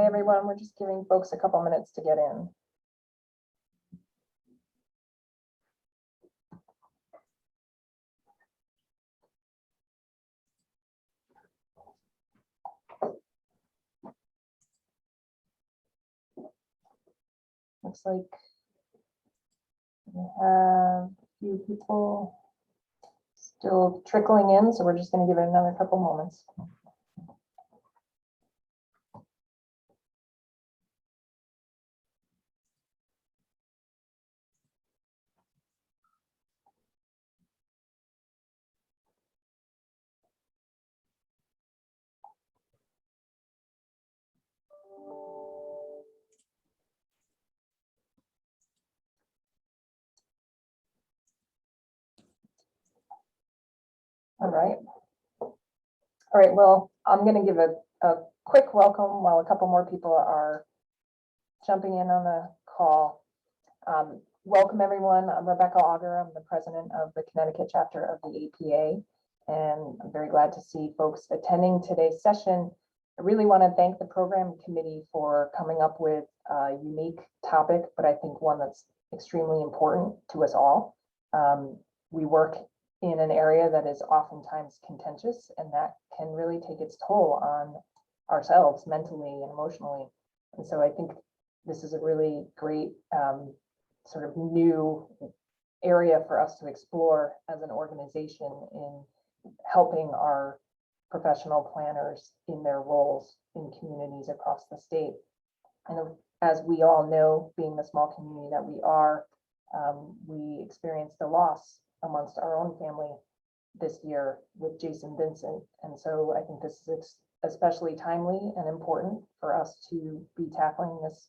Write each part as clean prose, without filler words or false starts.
Hi, everyone. We're just giving folks a couple minutes to get in. Looks like we have a few people still trickling in, so we're just going to give it another couple moments. All right. All right. Well, I'm going to give a quick welcome while a couple more people are jumping in on the call. Welcome, everyone. I'm Rebecca Auger. I'm the president of the Connecticut chapter of the APA, and I'm very glad to see folks attending today's session. I really want to thank the program committee for coming up with a unique topic, but I think one that's extremely important to us all. We work in an area that is oftentimes contentious, and that can really take its toll on ourselves mentally and emotionally. And so I think this is a really great sort of new area for us to explore as an organization in helping our professional planners in their roles in communities across the state. And as we all know, being the small community that we are, we experienced a loss amongst our own family this year with Jason Vincent. And so I think this is especially timely and important for us to be tackling this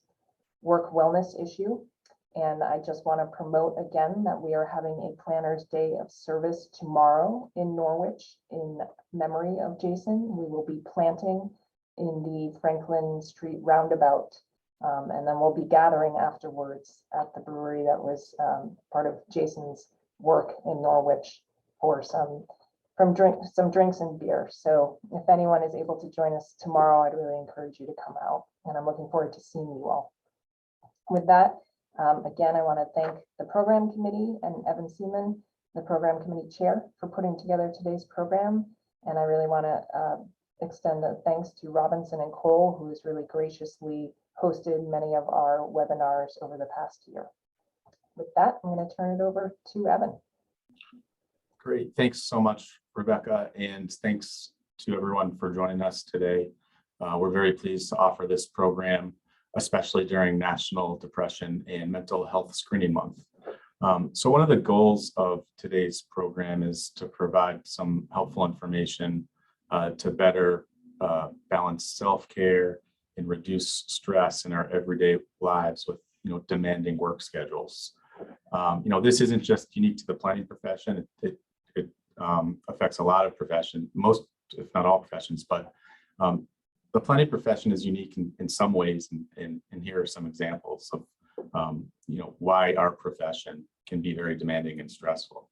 work wellness issue. And I just want to promote again that we are having a Planners Day of Service tomorrow in Norwich in memory of Jason. We will be planting in the Franklin Street roundabout, and then we'll be gathering afterwards at the brewery that was part of Jason's work in Norwich for some drinks and beer. So if anyone is able to join us tomorrow, I'd really encourage you to come out, and I'm looking forward to seeing you all. With that, again, I want to thank the program committee and Evan Seaman, the program committee chair, for putting together today's program. And I really want to extend a thanks to Robinson and Cole, who has really graciously hosted many of our webinars over the past year. With that, I'm going to turn it over to Evan. Great. Thanks so much, Rebecca, and thanks to everyone for joining us today. We're very pleased to offer this program, especially during National Depression and Mental Health Screening Month. So one of the goals of today's program is to provide some helpful information to better balance self-care and reduce stress in our everyday lives with demanding work schedules. This isn't just unique to the planning profession. It affects a lot of professions, most, if not all professions, but the planning profession is unique in some ways, and here are some examples of why our profession can be very demanding and stressful.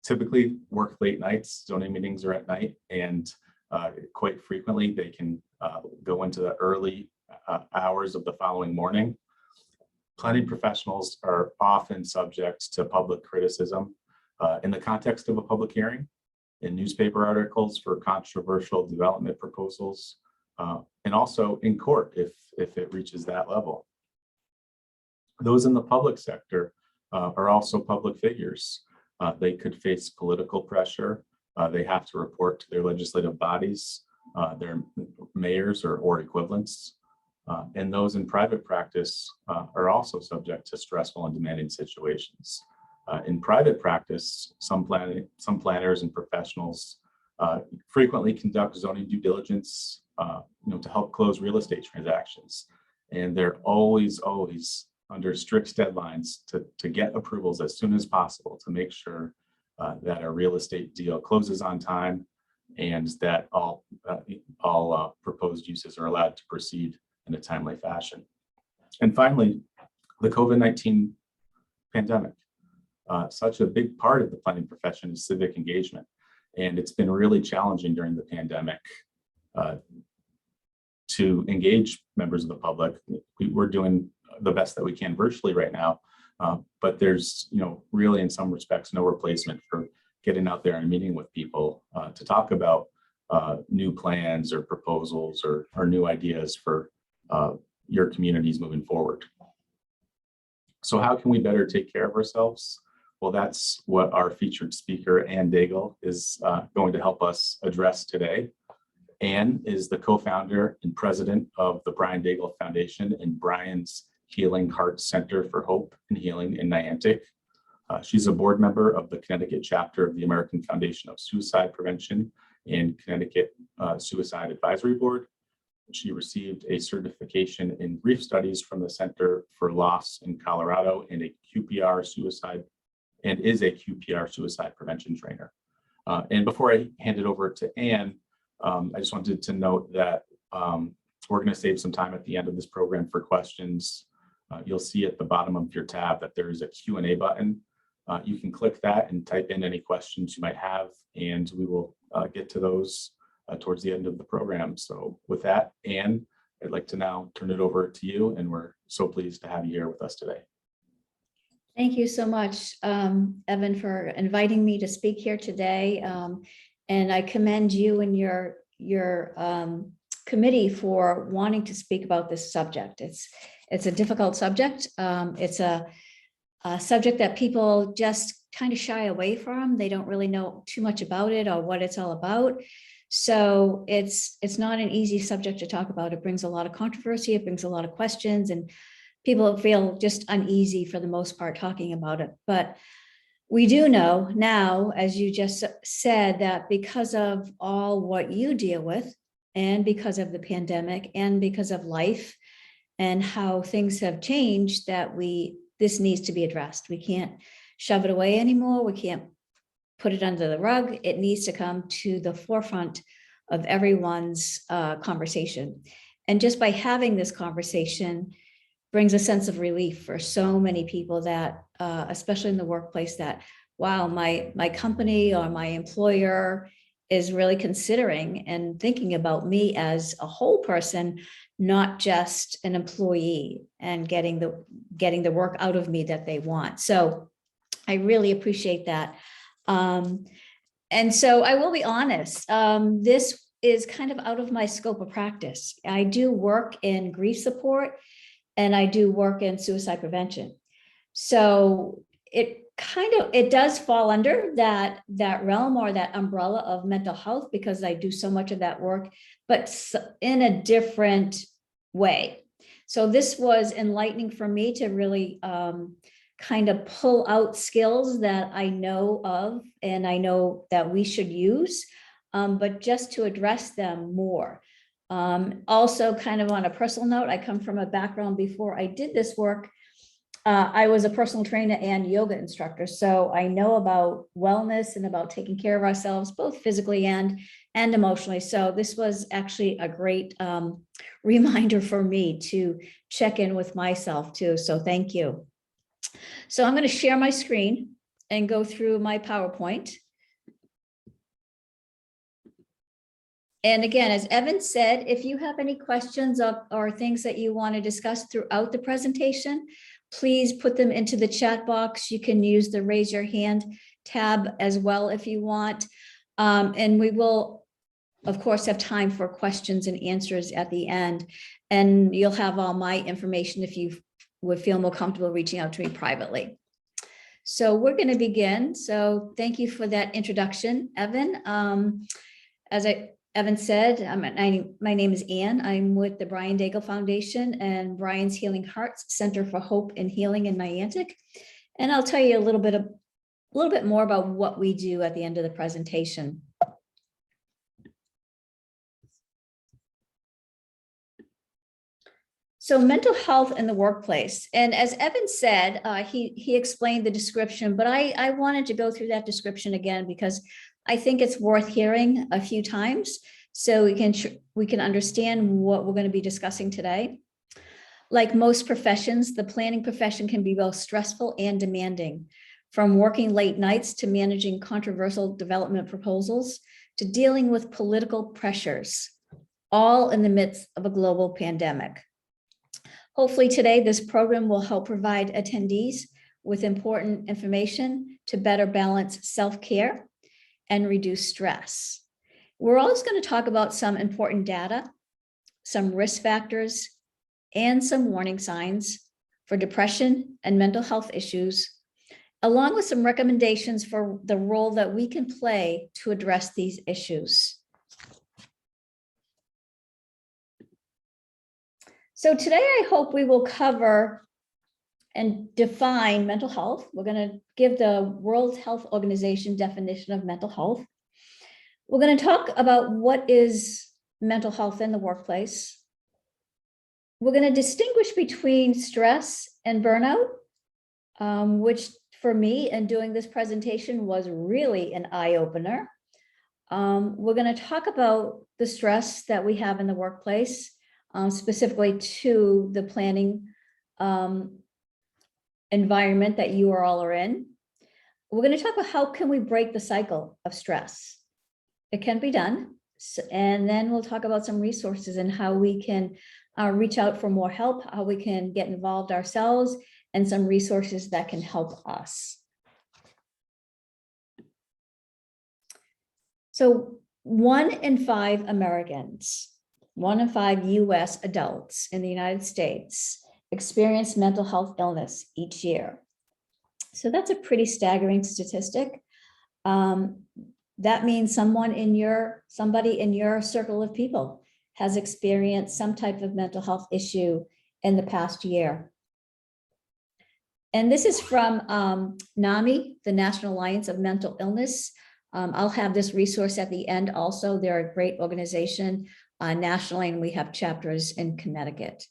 Typically work late nights, zoning meetings are at night, and quite frequently they can go into the early hours of the following morning. Planning professionals are often subject to public criticism in the context of a public hearing, in newspaper articles for controversial development proposals, and also in court if it reaches that level. Those in the public sector are also public figures. They could face political pressure. They have to report to their legislative bodies, their mayors or equivalents. And those in private practice are also subject to stressful and demanding situations. In private practice, some planners and professionals frequently conduct zoning due diligence to help close real estate transactions. And they're always under strict deadlines to get approvals as soon as possible to make sure that a real estate deal closes on time and that all proposed uses are allowed to proceed in a timely fashion. And finally, the COVID-19 pandemic. Such a big part of the planning profession is civic engagement. And it's been really challenging during the pandemic to engage members of the public. We're doing the best that we can virtually right now, but there's, really in some respects, no replacement for getting out there and meeting with people to talk about new plans or proposals or new ideas for your communities moving forward. So how can we better take care of ourselves? Well, that's what our featured speaker, Ann Daigle, is going to help us address today. Ann is the co-founder and president of the Brian Daigle Foundation and Brian's Healing Heart Center for Hope and Healing in Niantic. She's a board member of the Connecticut chapter of the American Foundation of Suicide Prevention and Connecticut Suicide Advisory Board. She received a certification in grief studies from the Center for Loss in Colorado and is a QPR suicide prevention trainer. And before I hand it over to Ann, I just wanted to note that we're going to save some time at the end of this program for questions. You'll see at the bottom of your tab that there is a Q&A button. You can click that and type in any questions you might have, and we will get to those towards the end of the program. So with that, Ann, I'd like to now turn it over to you, and we're so pleased to have you here with us today. Thank you so much, Evan, for inviting me to speak here today. And I commend you and your committee for wanting to speak about this subject. It's a difficult subject. It's a subject that people just kind of shy away from. They don't really know too much about it or what it's all about. So it's not an easy subject to talk about. It brings a lot of controversy. It brings a lot of questions, and people feel just uneasy for the most part talking about it. But we do know now, as you just said, that because of all what you deal with, and because of the pandemic, and because of life and how things have changed, that this needs to be addressed. We can't shove it away anymore. We can't put it under the rug. It needs to come to the forefront of everyone's conversation. And just by having this conversation brings a sense of relief for so many people that, especially in the workplace, that, wow, my company or my employer is really considering and thinking about me as a whole person, not just an employee, and getting the work out of me that they want. So I really appreciate that. And so I will be honest, this is kind of out of my scope of practice. I do work in grief support, and I do work in suicide prevention. So it does fall under that realm or that umbrella of mental health, because I do so much of that work, but in a different way. So this was enlightening for me to really kind of pull out skills that I know of and I know that we should use, but just to address them more. Also, kind of on a personal note, I come from a background before I did this work. I was a personal trainer and yoga instructor, so I know about wellness and about taking care of ourselves, both physically and emotionally. So this was actually a great reminder for me to check in with myself too. So thank you. So I'm going to share my screen and go through my PowerPoint. And again, as Evan said, if you have any questions or things that you want to discuss throughout the presentation, please put them into the chat box. You can use the raise your hand tab as well if you want. And we will, of course, have time for questions and answers at the end. And you'll have all my information if you would feel more comfortable reaching out to me privately. So we're going to begin. So thank you for that introduction, Evan. As Evan said, my name is Ann. I'm with the Brian Daigle Foundation and Brian's Healing Hearts Center for Hope and Healing in Niantic. And I'll tell you a little bit more about what we do at the end of the presentation. So mental health in the workplace. And as Evan said, he explained the description, but I wanted to go through that description again because I think it's worth hearing a few times so we can understand what we're going to be discussing today. Like most professions, the planning profession can be both stressful and demanding, from working late nights to managing controversial development proposals to dealing with political pressures. all in the midst of a global pandemic. Hopefully today, this program will help provide attendees with important information to better balance self-care and reduce stress. We're also going to talk about some important data, some risk factors, and some warning signs for depression and mental health issues, along with some recommendations for the role that we can play to address these issues. So today, I hope we will cover and define mental health. We're going to give the World Health Organization definition of mental health. We're going to talk about what is mental health in the workplace. We're going to distinguish between stress and burnout, which for me in doing this presentation was really an eye-opener. We're going to talk about the stress that we have in the workplace, specifically to the planning environment that you all are in. We're going to talk about how can we break the cycle of stress. It can be done. And then we'll talk about some resources and how we can reach out for more help, how we can get involved ourselves, and some resources that can help us. So 1 in 5 Americans, 1 in 5 US adults in the United States experience mental health illness each year. So that's a pretty staggering statistic. That means somebody in your circle of people has experienced some type of mental health issue in the past year. And this is from NAMI, the National Alliance of Mental Illness. I'll have this resource at the end also. They're a great organization nationally, and we have chapters in Connecticut.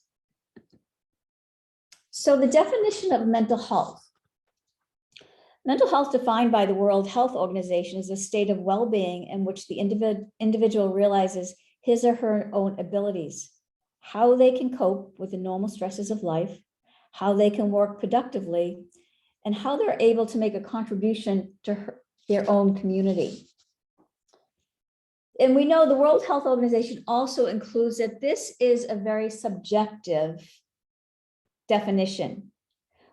So the definition of mental health. Mental health defined by the World Health Organization is a state of well-being in which the individual realizes his or her own abilities, how they can cope with the normal stresses of life, how they can work productively, and how they're able to make a contribution to their own community. And we know the World Health Organization also includes that this is a very subjective definition.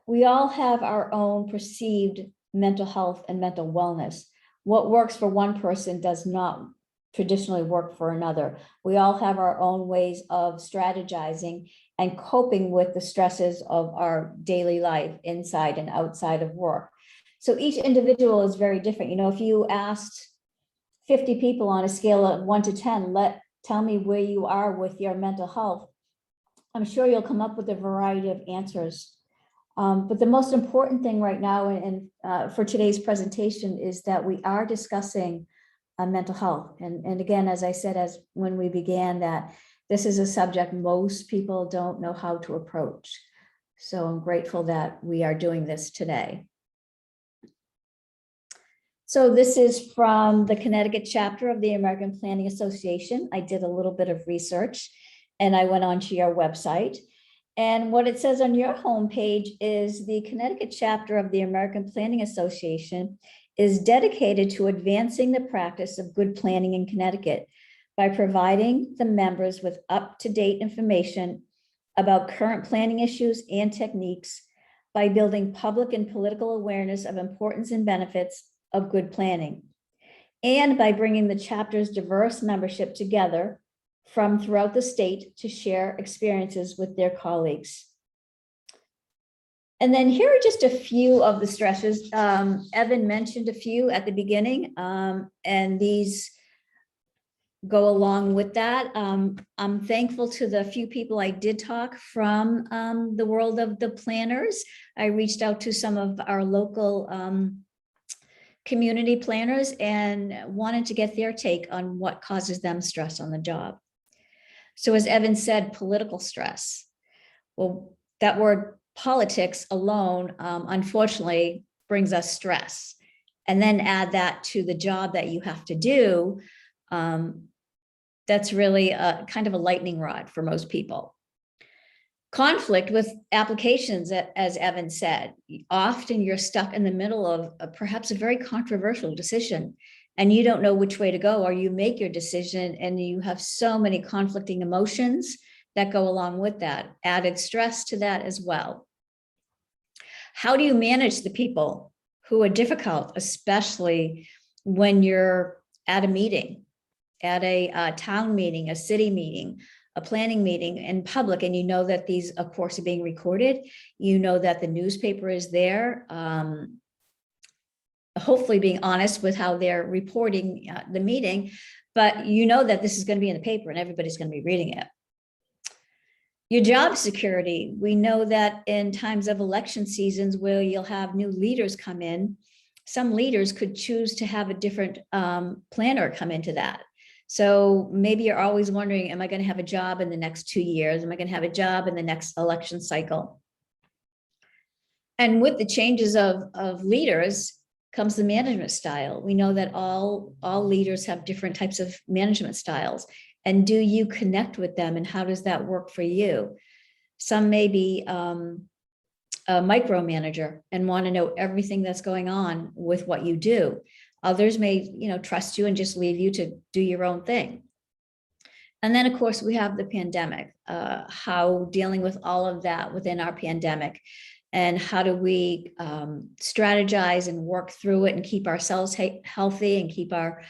We all have our own perceived mental health and mental wellness. What works for one person does not traditionally work for another. We all have our own ways of strategizing and coping with the stresses of our daily life inside and outside of work. So each individual is very different. You know, if you asked 50 people on a scale of 1 to 10, tell me where you are with your mental health, I'm sure you'll come up with a variety of answers. But the most important thing right now and for today's presentation is that we are discussing mental health. And again, as I said, when we began, that this is a subject most people don't know how to approach. So I'm grateful that we are doing this today. So this is from the Connecticut chapter of the American Planning Association. I did a little bit of research and I went onto your website. And what it says on your homepage is the Connecticut chapter of the American Planning Association is dedicated to advancing the practice of good planning in Connecticut by providing the members with up-to-date information about current planning issues and techniques, by building public and political awareness of importance and benefits of good planning, and by bringing the chapter's diverse membership together from throughout the state to share experiences with their colleagues. And then here are just a few of the stresses. Evan mentioned a few at the beginning, and these go along with that. I'm thankful to the few people I did talk from the world of the planners. I reached out to some of our local community planners and wanted to get their take on what causes them stress on the job. So as Evan said, political stress. Well, that word politics alone, unfortunately, brings us stress. And then add that to the job that you have to do. That's really a kind of a lightning rod for most people. Conflict with applications, as Evan said, often you're stuck in the middle of perhaps a very controversial decision. and you don't know which way to go, or you make your decision and you have so many conflicting emotions that go along with that, added stress to that as well. How do you manage the people who are difficult, especially when you're at a meeting, at a town meeting, a city meeting, a planning meeting in public, and you know that these, of course, are being recorded. You know that the newspaper is there, hopefully being honest with how they're reporting the meeting, but you know that this is going to be in the paper and everybody's going to be reading it. Your job security. We know that in times of election seasons where you'll have new leaders come in, some leaders could choose to have a different planner come into that. So maybe you're always wondering, am I going to have a job in the next 2 years? Am I going to have a job in the next election cycle? And with the changes of leaders comes the management style. We know that all leaders have different types of management styles. And do you connect with them, and how does that work for you? Some may be a micromanager and want to know everything that's going on with what you do. Others may, trust you and just leave you to do your own thing. And then, of course, we have the pandemic, how dealing with all of that within our pandemic, and how do we strategize and work through it and keep ourselves healthy and keep our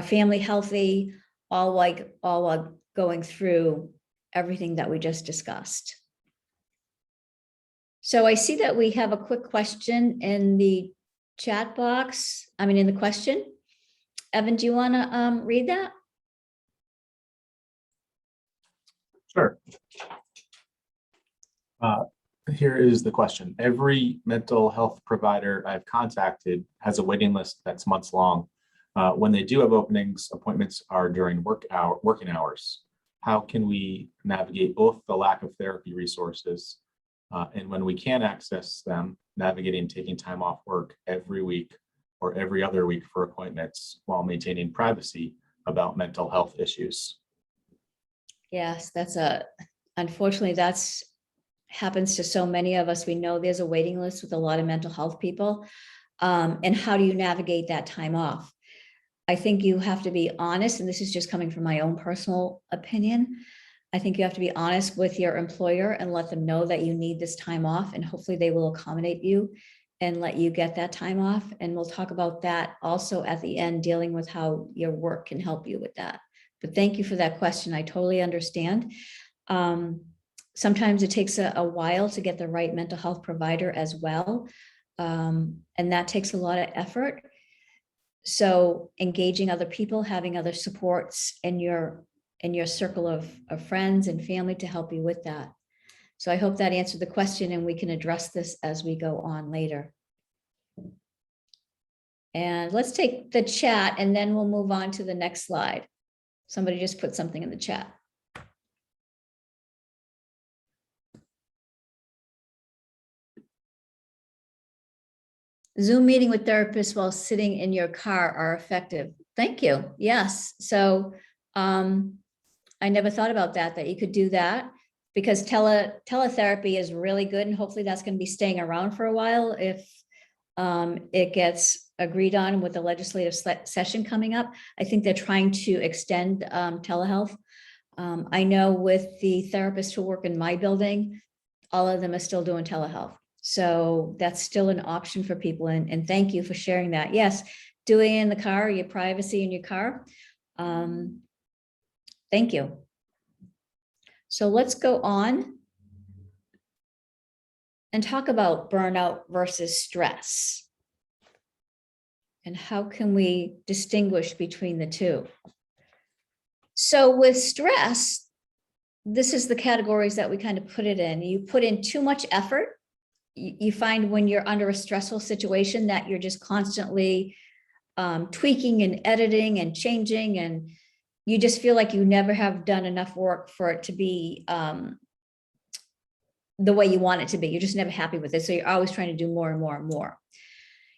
family healthy, all while going through everything that we just discussed. So I see that we have a quick question in the chat box. In the question. Evan, do you want to read that? Sure. Here is the question. Every mental health provider I've contacted has a waiting list that's months long. When they do have openings, appointments are during working hours. How can we navigate both the lack of therapy resources and when we can access them, navigating taking time off work every week or every other week for appointments while maintaining privacy about mental health issues? Yes, unfortunately, that's happens to so many of us. We know there's a waiting list with a lot of mental health people. And how do you navigate that time off? I think you have to be honest, and this is just coming from my own personal opinion. I think you have to be honest with your employer and let them know that you need this time off, and hopefully they will accommodate you and let you get that time off. And we'll talk about that also at the end, dealing with how your work can help you with that. But thank you for that question. I totally understand. Sometimes it takes a while to get the right mental health provider as well. And that takes a lot of effort. So engaging other people, having other supports in your circle of friends and family to help you with that. So I hope that answered the question, and we can address this as we go on later. And let's take the chat and then we'll move on to the next slide. Somebody just put something in the chat. Zoom meeting with therapists while sitting in your car are effective. Thank you. Yes. So I never thought about that you could do that, because teletherapy is really good, and hopefully that's going to be staying around for a while if it gets agreed on with the legislative session coming up. I think they're trying to extend telehealth. I know with the therapists who work in my building, all of them are still doing telehealth. So that's still an option for people. And thank you for sharing that. Yes, doing it in the car, your privacy in your car. Thank you. So let's go on and talk about burnout versus stress. And how can we distinguish between the two? So with stress, this is the categories that we kind of put it in. You put in too much effort. You find when you're under a stressful situation that you're just constantly tweaking and editing and changing, and you just feel like you never have done enough work for it to be the way you want it to be. You're just never happy with it. So you're always trying to do more and more and more.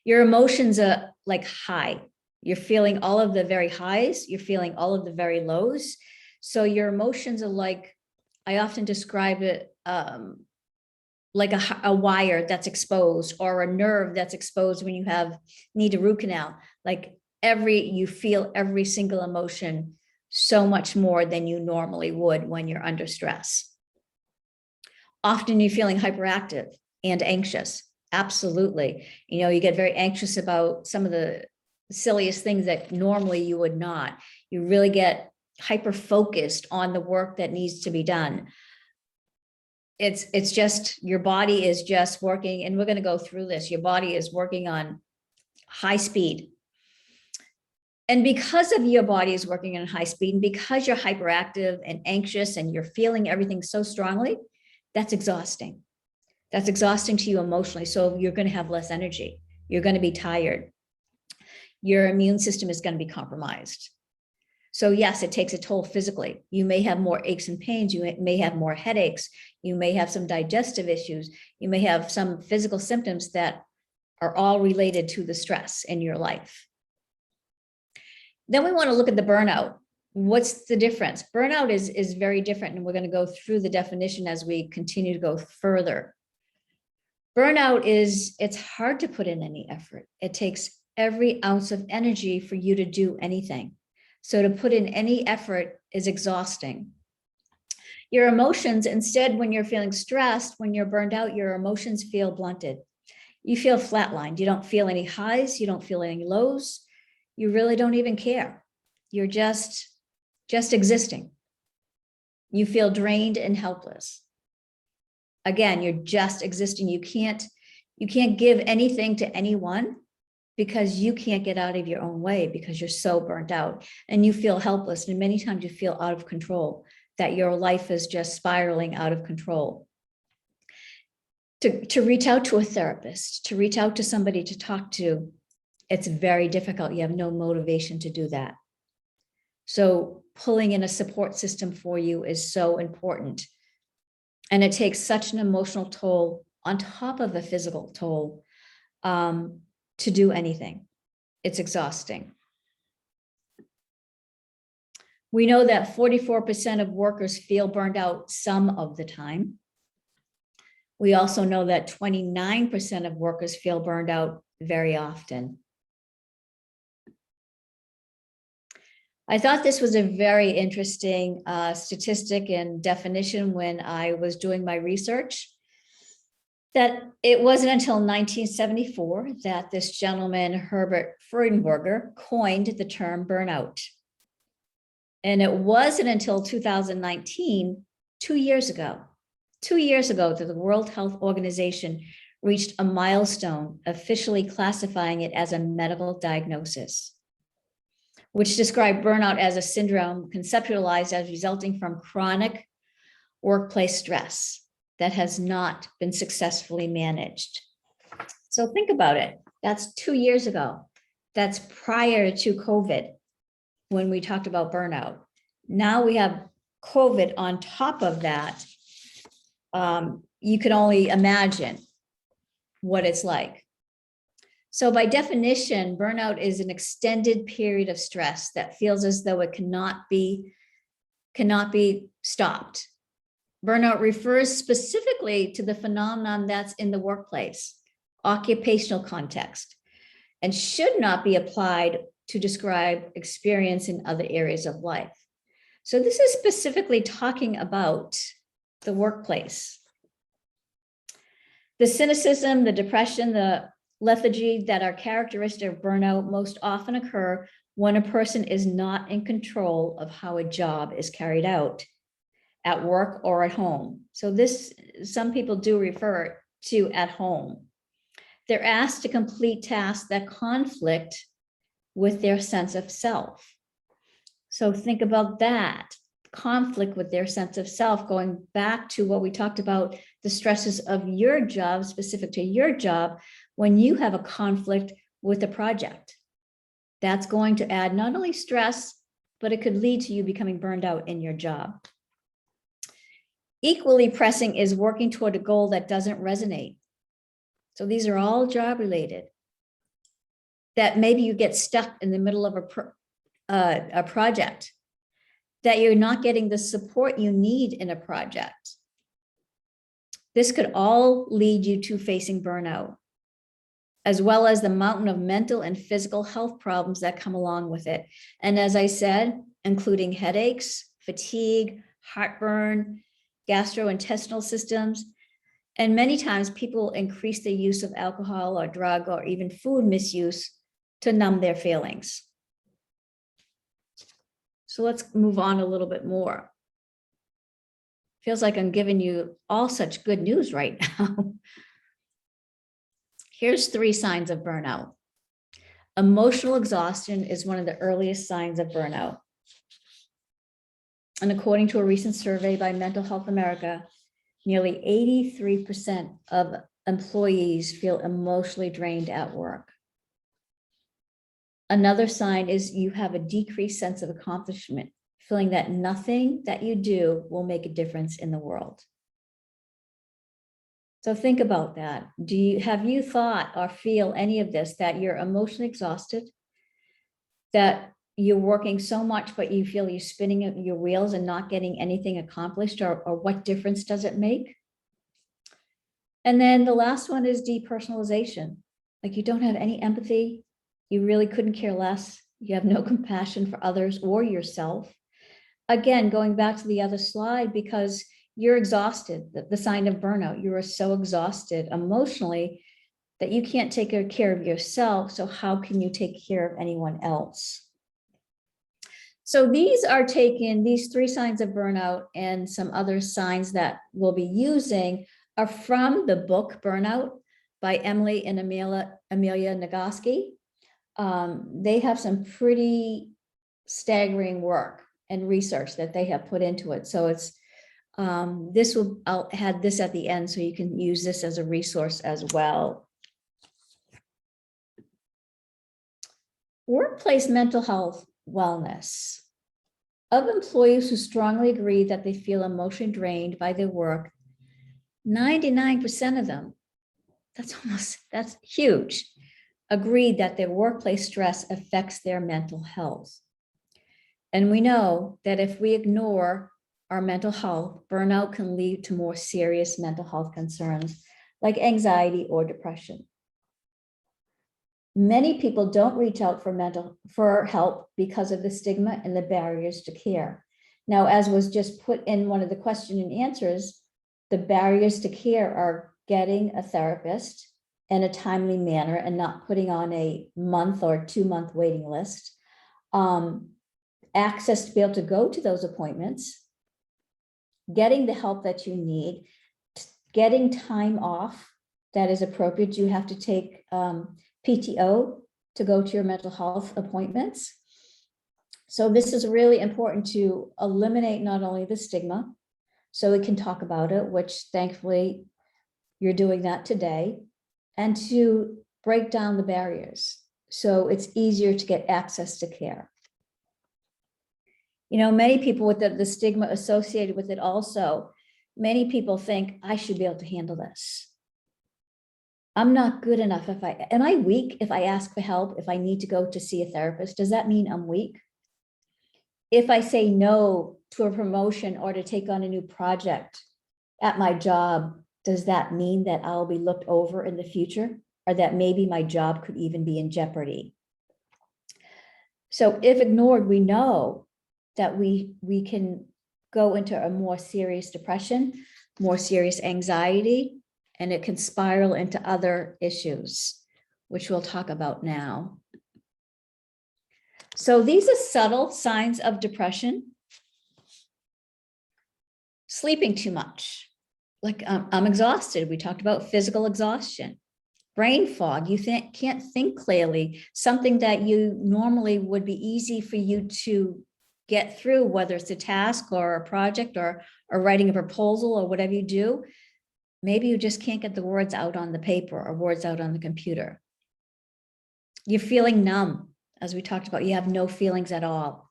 Your emotions are like high. You're feeling all of the very highs. You're feeling all of the very lows. So your emotions are like, I often describe it like a wire that's exposed, or a nerve that's exposed when you need a root canal. Like you feel every single emotion so much more than you normally would when you're under stress. Often you're feeling hyperactive and anxious. Absolutely. You get very anxious about some of the silliest things that normally you would not. You really get hyper focused on the work that needs to be done. It's just, your body is just working, and we're going to go through this. Your body is working on high speed. And because of your body is working on high speed, and because you're hyperactive and anxious and you're feeling everything so strongly, that's exhausting. That's exhausting to you emotionally. So you're going to have less energy. You're going to be tired. Your immune system is going to be compromised. So yes, it takes a toll physically. You may have more aches and pains. You may have more headaches. You may have some digestive issues. You may have some physical symptoms that are all related to the stress in your life. Then we want to look at the burnout. What's the difference? Burnout is very different, and we're going to go through the definition as we continue to go further. Burnout it's hard to put in any effort. It takes every ounce of energy for you to do anything. So to put in any effort is exhausting. Your emotions, instead, when you're feeling stressed, when you're burned out, your emotions feel blunted. You feel flatlined. You don't feel any highs. You don't feel any lows. You really don't even care. You're just existing. You feel drained and helpless. Again, you're just existing. You can't give anything to anyone because you can't get out of your own way because you're so burnt out and you feel helpless. And many times you feel out of control, that your life is just spiraling out of control. To reach out to a therapist, to reach out to somebody to talk to, it's very difficult. You have no motivation to do that. So pulling in a support system for you is so important. And it takes such an emotional toll on top of a physical toll to do anything. It's exhausting. We know that 44% of workers feel burned out some of the time. We also know that 29% of workers feel burned out very often. I thought this was a very interesting statistic and definition when I was doing my research, that it wasn't until 1974 that this gentleman, Herbert Freudenberger, coined the term burnout. And it wasn't until 2019, 2 years ago, that the World Health Organization reached a milestone officially classifying it as a medical diagnosis, which described burnout as a syndrome conceptualized as resulting from chronic workplace stress that has not been successfully managed. So think about it. That's 2 years ago. That's prior to COVID when we talked about burnout. Now we have COVID on top of that. You can only imagine what it's like. So by definition, burnout is an extended period of stress that feels as though it cannot be stopped. Burnout refers specifically to the phenomenon that's in the workplace, occupational context, and should not be applied to describe experience in other areas of life. So this is specifically talking about the workplace. The cynicism, the depression, the lethargy that are characteristic of burnout most often occur when a person is not in control of how a job is carried out at work or at home. So this, some people do refer to at home. They're asked to complete tasks that conflict with their sense of self. So think about that, conflict with their sense of self, going back to what we talked about, the stresses of your job, specific to your job, when you have a conflict with a project. That's going to add not only stress, but it could lead to you becoming burned out in your job. Equally pressing is working toward a goal that doesn't resonate. So these are all job related. That maybe you get stuck in the middle of a project, that you're not getting the support you need in a project. This could all lead you to facing burnout. as well as the mountain of mental and physical health problems that come along with it. And as I said, including headaches, fatigue, heartburn, gastrointestinal systems, and many times people increase the use of alcohol or drug or even food misuse to numb their feelings. So let's move on a little bit more. Feels like I'm giving you all such good news right now. Here's 3 signs of burnout. Emotional exhaustion is one of the earliest signs of burnout. And according to a recent survey by Mental Health America, nearly 83% of employees feel emotionally drained at work. Another sign is you have a decreased sense of accomplishment, feeling that nothing that you do will make a difference in the world. So think about that. Have you thought or feel any of this, that you're emotionally exhausted, that you're working so much, but you feel you're spinning your wheels and not getting anything accomplished, or what difference does it make? And then the last one is depersonalization. Like you don't have any empathy. You really couldn't care less. You have no compassion for others or yourself. Again, going back to the other slide, because you're exhausted, the sign of burnout. You are so exhausted emotionally that you can't take care of yourself. So how can you take care of anyone else? So these 3 signs of burnout and some other signs that we'll be using are from the book Burnout by Emily and Amelia Nagoski. They have some pretty staggering work and research that they have put into it. So it's I'll add this at the end so you can use this as a resource as well. Workplace mental health wellness. Of employees who strongly agree that they feel emotionally drained by their work, 99% of them, that's huge, agreed that their workplace stress affects their mental health. And we know that if we ignore our mental health, burnout can lead to more serious mental health concerns like anxiety or depression. Many people don't reach out for help because of the stigma and the barriers to care. Now, as was just put in one of the question and answers, the barriers to care are getting a therapist in a timely manner and not putting on a month or 2-month waiting list. Access to be able to go to those appointments, getting the help that you need, getting time off that is appropriate. You have to take PTO to go to your mental health appointments. So this is really important to eliminate not only the stigma, so we can talk about it, which thankfully you're doing that today, and to break down the barriers so it's easier to get access to care. You know, many people with the stigma associated with it also, many people think I should be able to handle this. I'm not good enough. Am I weak if I ask for help, if I need to go to see a therapist? Does that mean I'm weak? If I say no to a promotion or to take on a new project at my job, does that mean that I'll be looked over in the future, or that maybe my job could even be in jeopardy? So if ignored, we know that we can go into a more serious depression, more serious anxiety, and it can spiral into other issues, which we'll talk about now. So these are subtle signs of depression. Sleeping too much, like I'm exhausted. We talked about physical exhaustion. Brain fog, you can't think clearly, something that you normally would be easy for you to get through, whether it's a task or a project or writing a proposal or whatever you do. Maybe you just can't get the words out on the paper or words out on the computer. You're feeling numb, as we talked about. You have no feelings at all.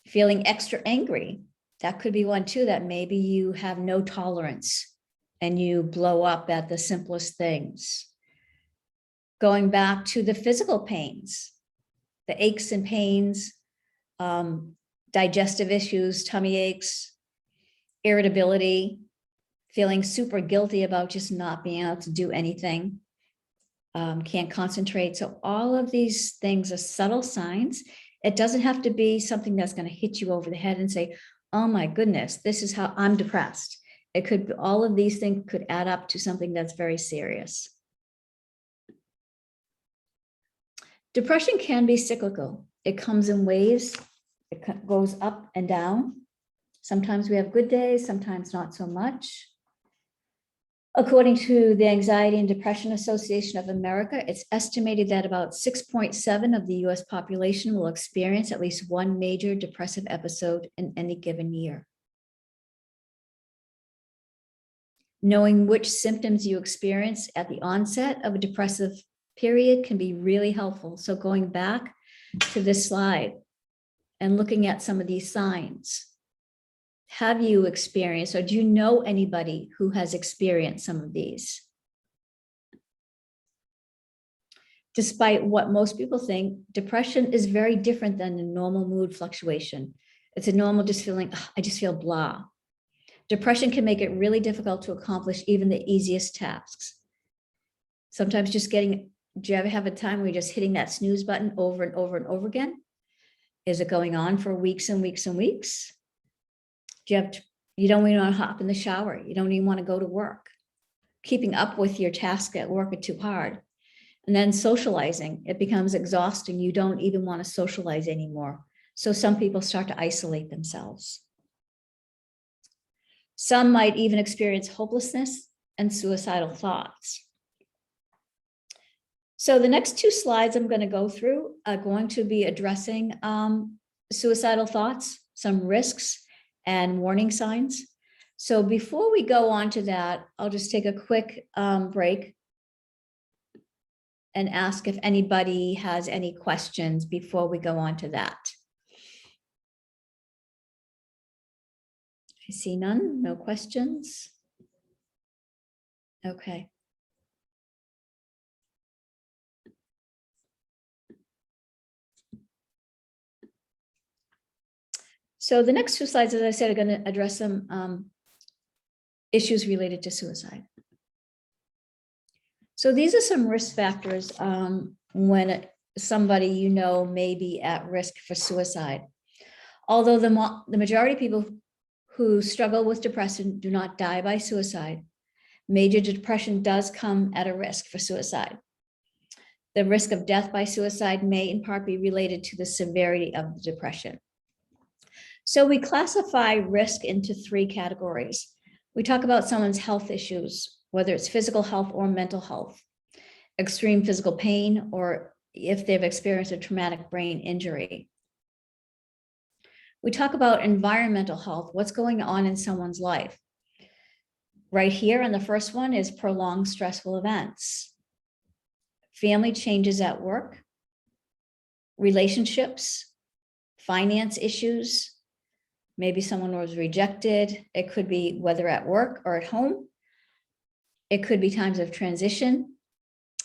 Feeling extra angry. That could be one too, that maybe you have no tolerance and you blow up at the simplest things. Going back to the physical pains, the aches and pains, digestive issues, tummy aches, irritability, feeling super guilty about just not being able to do anything. can't concentrate. So all of these things are subtle signs. It doesn't have to be something that's going to hit you over the head and say, oh my goodness, this is how I'm depressed. It could, all of these things could add up to something that's very serious. Depression can be cyclical. It comes in waves. It goes up and down. Sometimes we have good days, sometimes not so much. According to the Anxiety and Depression Association of America, it's estimated that about 6.7 of the US population will experience at least one major depressive episode in any given year. Knowing which symptoms you experience at the onset of a depressive period can be really helpful. So going back to this slide and looking at some of these signs. Have you experienced, or do you know anybody who has experienced some of these? Despite what most people think, depression is very different than a normal mood fluctuation. It's a normal just feeling, "Ugh, I just feel blah." Depression can make it really difficult to accomplish even the easiest tasks. Sometimes just getting, do you ever have a time where you're just hitting that snooze button over and over and over again? Is it going on for weeks and weeks and weeks? You don't even want to hop in the shower. You don't even want to go to work. Keeping up with your tasks at work are too hard. And then socializing, it becomes exhausting. You don't even want to socialize anymore. So some people start to isolate themselves. Some might even experience hopelessness and suicidal thoughts. So the next two slides I'm going to go through are going to be addressing suicidal thoughts, some risks, and warning signs. So before we go on to that, I'll just take a quick break and ask if anybody has any questions before we go on to that. I see none, no questions. Okay. So the next two slides, as I said, are going to address some issues related to suicide. So these are some risk factors when somebody you know may be at risk for suicide. Although the majority of people who struggle with depression do not die by suicide, major depression does come at a risk for suicide. The risk of death by suicide may in part be related to the severity of the depression. So we classify risk into three categories. We talk about someone's health issues, whether it's physical health or mental health, extreme physical pain, or if they've experienced a traumatic brain injury. We talk about environmental health, what's going on in someone's life. Right here, and the first one is prolonged stressful events, family changes at work, relationships, finance issues. Maybe someone was rejected. It could be whether at work or at home. It could be times of transition.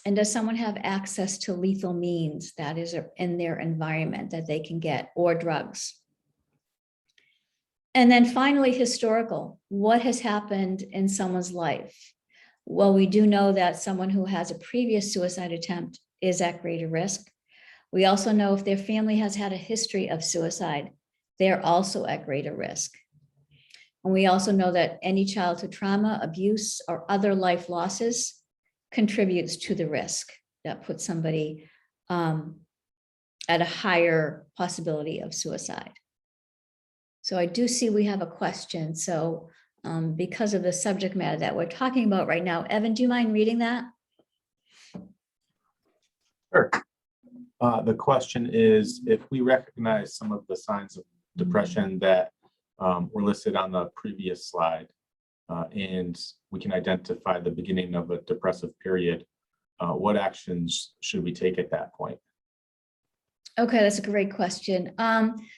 And does someone have access to lethal means that is in their environment that they can get, or drugs? And then finally, historical. What has happened in someone's life? Well, we do know that someone who has a previous suicide attempt is at greater risk. We also know if their family has had a history of suicide, they're also at greater risk. And we also know that any childhood trauma, abuse, or other life losses contributes to the risk that puts somebody at a higher possibility of suicide. So I do see we have a question. So because of the subject matter that we're talking about right now, Evan, do you mind reading that? Sure. The question is, if we recognize some of the signs of depression that were listed on the previous slide, and we can identify the beginning of a depressive period, what actions should we take at that point? Okay, that's a great question.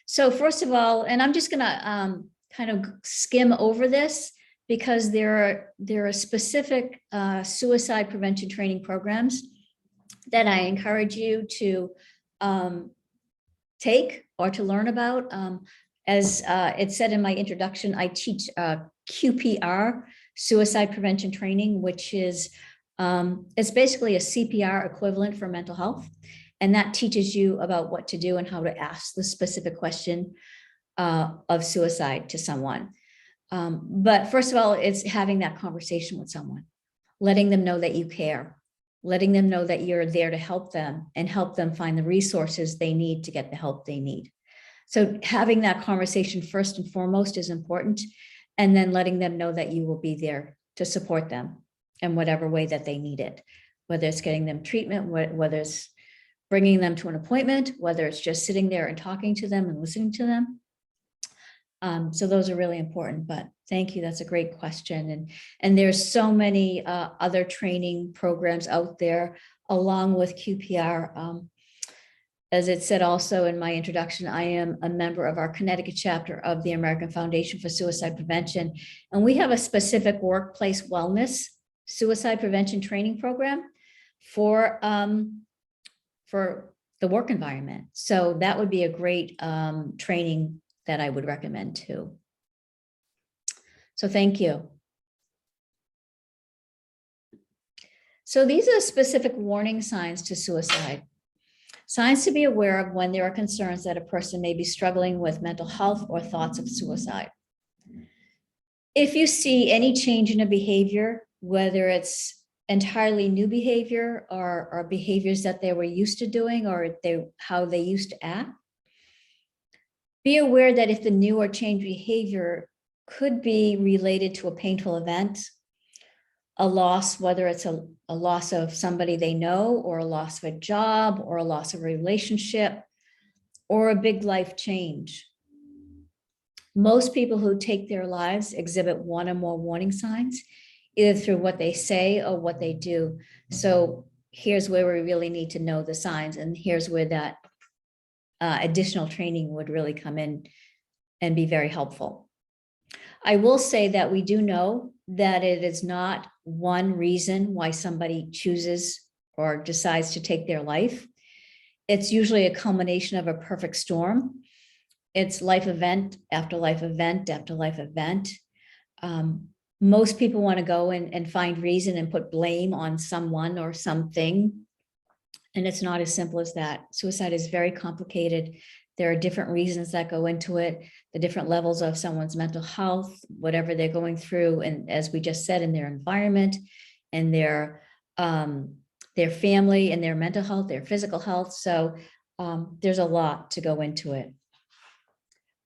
So first of all, and I'm just gonna kind of skim over this because there are specific suicide prevention training programs that I encourage you to take or to learn about. As it said in my introduction, I teach QPR, suicide prevention training, which is It's basically a CPR equivalent for mental health. And that teaches you about what to do and how to ask the specific question of suicide to someone. But first of all, it's having that conversation with someone, letting them know that you care, letting them know that you're there to help them and help them find the resources they need to get the help they need. So having that conversation first and foremost is important, and then letting them know that you will be there to support them in whatever way that they need it, whether it's getting them treatment, whether it's bringing them to an appointment, whether it's just sitting there and talking to them and listening to them. So those are really important, but thank you. That's a great question. And there's so many other training programs out there along with QPR. As it said also in my introduction, I am a member of our Connecticut chapter of the American Foundation for Suicide Prevention. And we have a specific workplace wellness suicide prevention training program for the work environment. So that would be a great training that I would recommend too. So thank you. So these are specific warning signs to suicide. Signs to be aware of when there are concerns that a person may be struggling with mental health or thoughts of suicide. If you see any change in a behavior, whether it's entirely new behavior or behaviors that they were used to doing or how they used to act, be aware that if the new or changed behavior could be related to a painful event, a loss, whether it's a loss of somebody they know, or a loss of a job, or a loss of a relationship, or a big life change. Most people who take their lives exhibit one or more warning signs, either through what they say or what they do. So here's where we really need to know the signs, and here's where that additional training would really come in and be very helpful. I will say that we do know that it is not one reason why somebody chooses or decides to take their life. It's usually a culmination of a perfect storm. It's life event after life event after life event. Most people want to go and find reason and put blame on someone or something. And it's not as simple as that. Suicide is very complicated. There are different reasons that go into it, the different levels of someone's mental health, whatever they're going through. And as we just said, in their environment and their family and their mental health, their physical health. So there's a lot to go into it.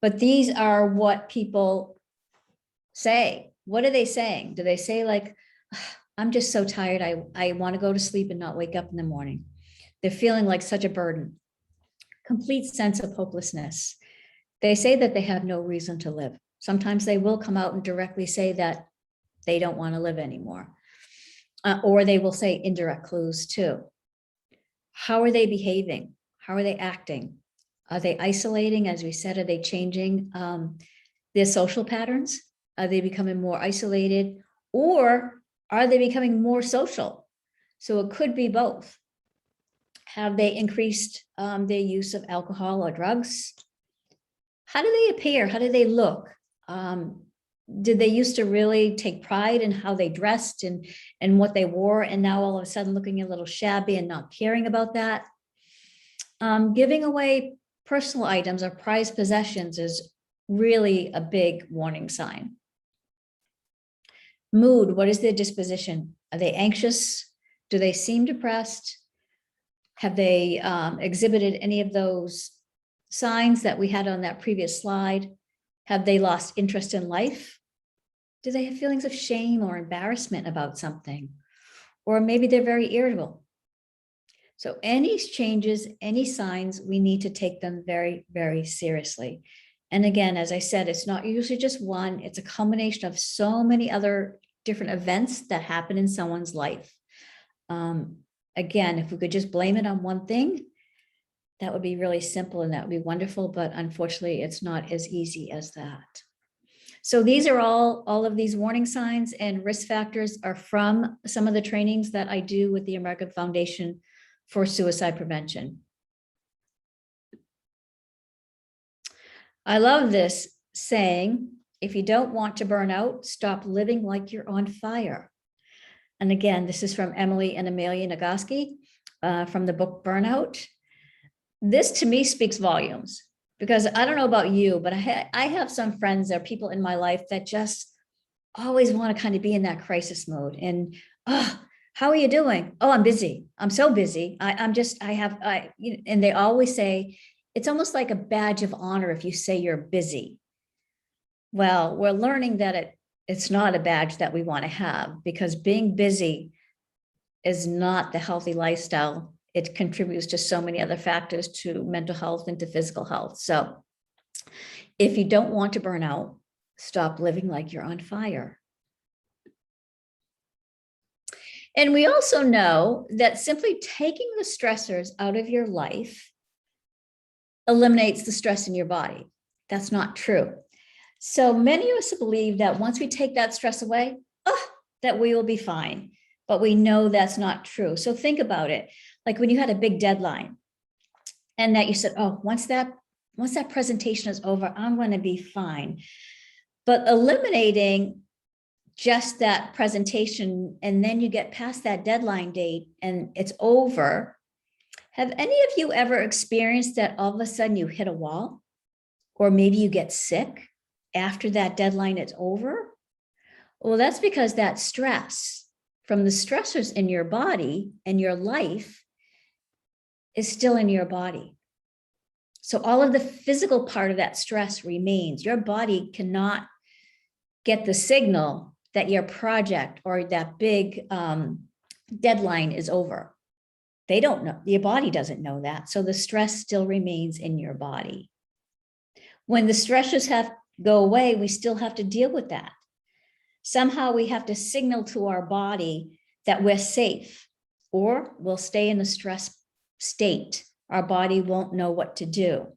But these are what people say. What are they saying? Do they say like, I'm just so tired. I want to go to sleep and not wake up in the morning. They're feeling like such a burden. Complete sense of hopelessness. They say that they have no reason to live. Sometimes they will come out and directly say that they don't want to live anymore. Or they will say indirect clues too. How are they behaving? How are they acting? Are they isolating? As we said, are they changing their social patterns? Are they becoming more isolated? Or are they becoming more social? So it could be both. Have they increased their use of alcohol or drugs? How do they appear? How do they look? Did they used to really take pride in how they dressed and what they wore, and now all of a sudden looking a little shabby and not caring about that? Giving away personal items or prized possessions is really a big warning sign. Mood, what is their disposition? Are they anxious? Do they seem depressed? Have they exhibited any of those signs that we had on that previous slide? Have they lost interest in life? Do they have feelings of shame or embarrassment about something? Or maybe they're very irritable. So any changes, any signs, we need to take them very, very seriously. And again, as I said, it's not usually just one, it's a combination of so many other different events that happen in someone's life. Again, if we could just blame it on one thing, that would be really simple and that would be wonderful, but unfortunately, it's not as easy as that. So these are all of these warning signs and risk factors are from some of the trainings that I do with the American Foundation for Suicide Prevention. I love this saying, if you don't want to burn out, stop living like you're on fire. And again, this is from Emily and Amelia Nagoski from the book Burnout. This to me speaks volumes, because I don't know about you, but I have some friends or people in my life that just always want to kind of be in that crisis mode. And, oh, how are you doing? Oh, I'm busy. I'm so busy. And they always say, it's almost like a badge of honor if you say you're busy. Well, we're learning that it's not a badge that we want to have, because being busy is not the healthy lifestyle. It contributes to so many other factors, to mental health and to physical health. So if you don't want to burn out, stop living like you're on fire. And we also know that simply taking the stressors out of your life eliminates the stress in your body. That's not true. So many of us believe that once we take that stress away, that we will be fine. But we know that's not true. So think about it. Like when you had a big deadline and that you said, oh, once that presentation is over, I'm going to be fine. But eliminating just that presentation, and then you get past that deadline date and it's over. Have any of you ever experienced that all of a sudden you hit a wall, or maybe you get sick after that deadline is over? Well, that's because that stress from the stressors in your body and your life is still in your body. So all of the physical part of that stress remains. Your body cannot get the signal that your project or that big deadline is over. They don't know, your body doesn't know that. So the stress still remains in your body. When the stressors go away, we still have to deal with that. Somehow we have to signal to our body that we're safe, or we'll stay in the stress state. Our body won't know what to do.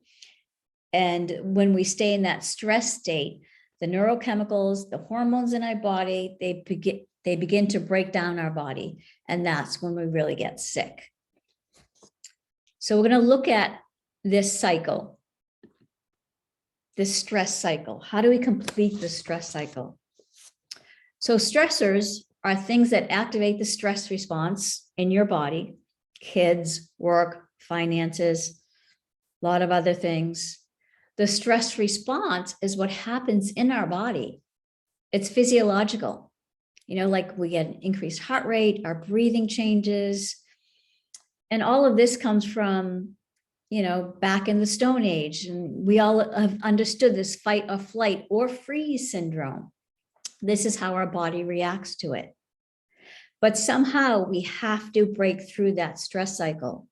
And when we stay in that stress state, the neurochemicals, the hormones in our body, they begin to break down our body. And that's when we really get sick. So we're going to look at this cycle, this stress cycle. How do we complete the stress cycle? So stressors are things that activate the stress response in your body: kids, work, finances, a lot of other things. The stress response is what happens in our body. It's physiological. Like we get an increased heart rate, our breathing changes. And all of this comes from, back in the Stone Age. And we all have understood this fight or flight or freeze syndrome. This is how our body reacts to it. But somehow we have to break through that stress cycle.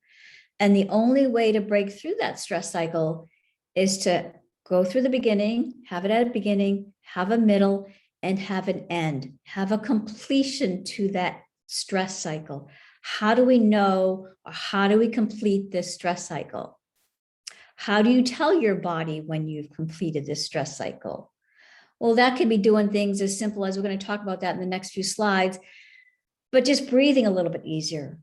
And the only way to break through that stress cycle is to go through the beginning, have it at a beginning, have a middle, and have an end, have a completion to that stress cycle. How do we know, or how do we complete this stress cycle? How do you tell your body when you've completed this stress cycle? Well, that could be doing things as simple as, we're going to talk about that in the next few slides, but just breathing a little bit easier.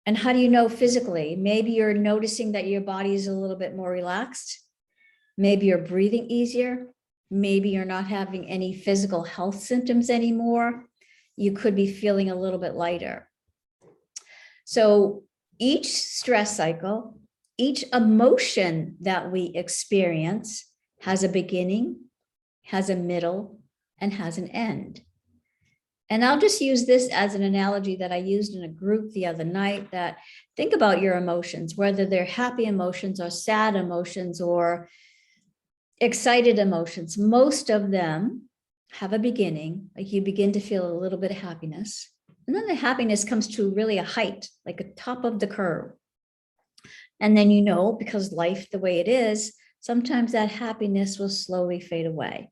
And how do you know physically? Maybe you're noticing that your body is a little bit more relaxed. Maybe you're breathing easier. Maybe you're not having any physical health symptoms anymore. You could be feeling a little bit lighter. So each stress cycle, each emotion that we experience has a beginning, has a middle, and has an end. And I'll just use this as an analogy that I used in a group the other night, that think about your emotions, whether they're happy emotions or sad emotions or excited emotions. Most of them have a beginning, like you begin to feel a little bit of happiness. And then the happiness comes to really a height, like a top of the curve. And then, because life the way it is, sometimes that happiness will slowly fade away.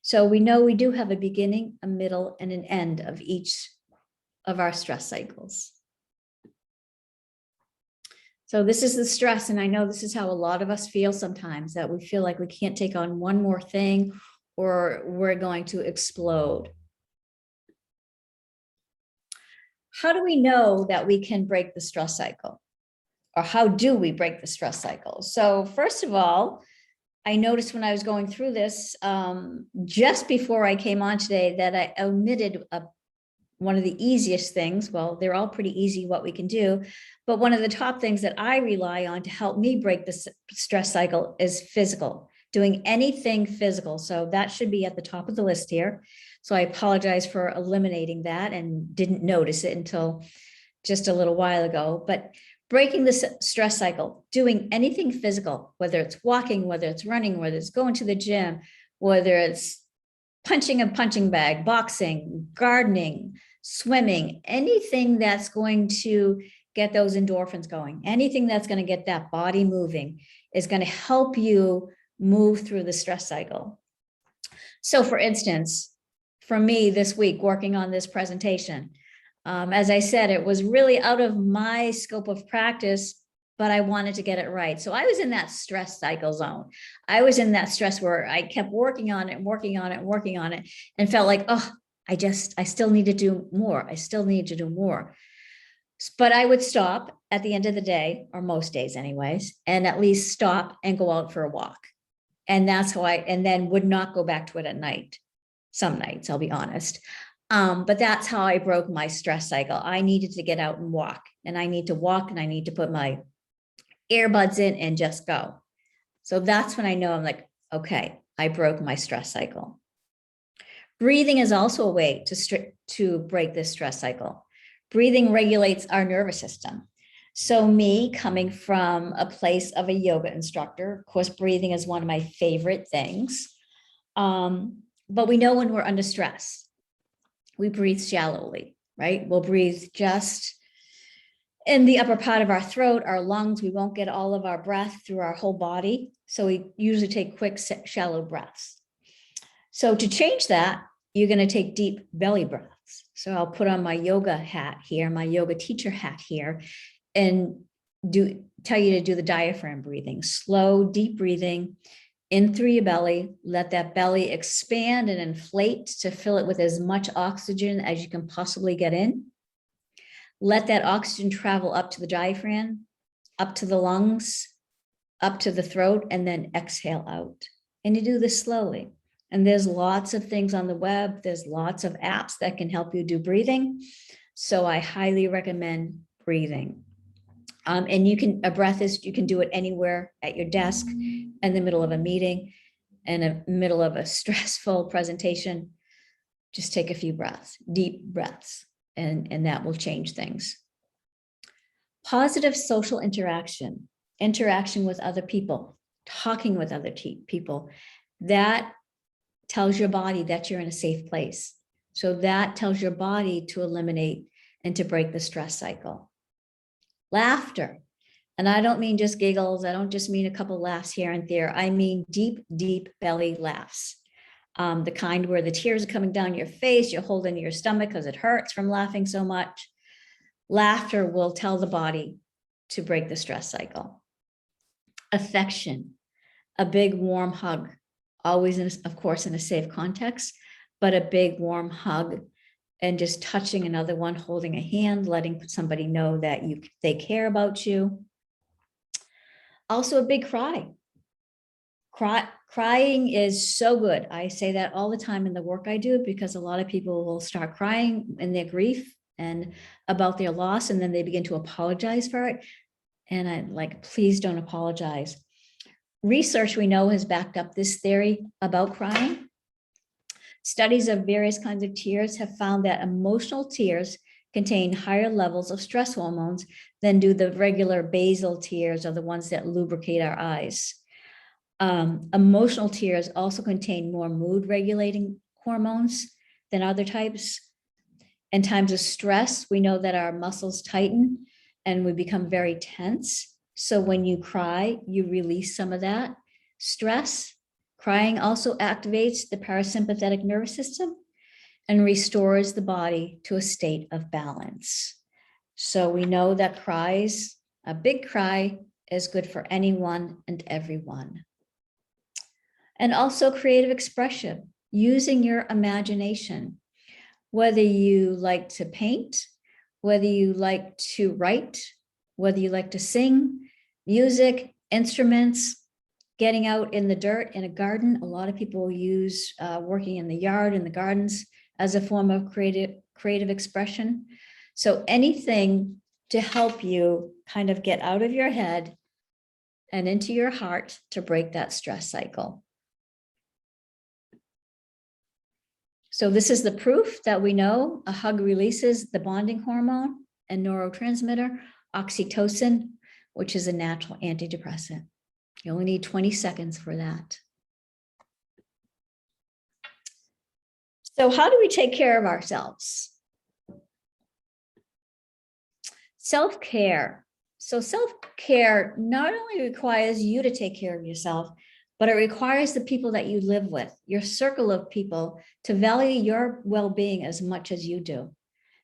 So we know we do have a beginning, a middle, and an end of each of our stress cycles. So this is the stress. And I know this is how a lot of us feel sometimes, that we feel like we can't take on one more thing or we're going to explode. How do we know that we can break the stress cycle? Or how do we break the stress cycle? So first of all, I noticed when I was going through this, just before I came on today, that I omitted one of the easiest things, well, they're all pretty easy what we can do, but one of the top things that I rely on to help me break the stress cycle is physical, doing anything physical. So that should be at the top of the list here. So I apologize for eliminating that and didn't notice it until just a little while ago, but breaking the stress cycle, doing anything physical, whether it's walking, whether it's running, whether it's going to the gym, whether it's punching a punching bag, boxing, gardening, swimming, anything that's going to get those endorphins going, anything that's going to get that body moving is going to help you move through the stress cycle. So for instance, for me this week, working on this presentation, as I said, it was really out of my scope of practice, but I wanted to get it right. So I was in that stress cycle zone. I was in that stress where I kept working on it, working on it, working on it, and felt like, oh, I still need to do more. I still need to do more. But I would stop at the end of the day, or most days anyways, and at least stop and go out for a walk. And that's how and then would not go back to it at night. Some nights, I'll be honest. But that's how I broke my stress cycle. I needed to get out and walk, and I need to walk, and I need to put my earbuds in and just go. So that's when I know I'm like, okay, I broke my stress cycle. Breathing is also a way to break this stress cycle. Breathing regulates our nervous system. So me coming from a place of a yoga instructor, of course, breathing is one of my favorite things. But we know when we're under stress, we breathe shallowly, right? We'll breathe just in the upper part of our throat, our lungs. We won't get all of our breath through our whole body. So we usually take quick, shallow breaths. So to change that, you're going to take deep belly breaths. So I'll put on my yoga hat here, my yoga teacher hat here, and tell you to do the diaphragm breathing, slow, deep breathing in through your belly. Let that belly expand and inflate to fill it with as much oxygen as you can possibly get in. Let that oxygen travel up to the diaphragm, up to the lungs, up to the throat, and then exhale out. And you do this slowly. And there's lots of things on the web. There's lots of apps that can help you do breathing. So I highly recommend breathing. And you can do it anywhere at your desk, in the middle of a meeting, in the middle of a stressful presentation. Just take a few breaths, deep breaths, and that will change things. Positive social interaction with other people, talking with other people, that tells your body that you're in a safe place. So that tells your body to eliminate and to break the stress cycle. Laughter. And I don't mean just giggles. I don't just mean a couple laughs here and there. I mean deep, deep belly laughs. The kind where the tears are coming down your face, you're holding your stomach because it hurts from laughing so much. Laughter will tell the body to break the stress cycle. Affection, a big warm hug, always, of course, in a safe context, but a big warm hug and just touching another one, holding a hand, letting somebody know that they care about you. Also a big cry. Crying is so good. I say that all the time in the work I do, because a lot of people will start crying in their grief and about their loss, and then they begin to apologize for it. And I'm like, please don't apologize. Research we know has backed up this theory about crying. Studies of various kinds of tears have found that emotional tears contain higher levels of stress hormones than do the regular basal tears, or the ones that lubricate our eyes. Emotional tears also contain more mood regulating hormones than other types. In times of stress, we know that our muscles tighten and we become very tense. So when you cry, you release some of that stress. Crying also activates the parasympathetic nervous system and restores the body to a state of balance. So we know that a big cry is good for anyone and everyone. And also creative expression, using your imagination, whether you like to paint, whether you like to write, whether you like to sing, music, instruments, getting out in the dirt in a garden. A lot of people use working in the yard, in the gardens, as a form of creative expression. So anything to help you kind of get out of your head and into your heart to break that stress cycle. So this is the proof that we know a hug releases the bonding hormone and neurotransmitter, oxytocin, which is a natural antidepressant. You only need 20 seconds for that. So how do we take care of ourselves? Self-care. So self-care not only requires you to take care of yourself, but it requires the people that you live with, your circle of people, to value your well-being as much as you do.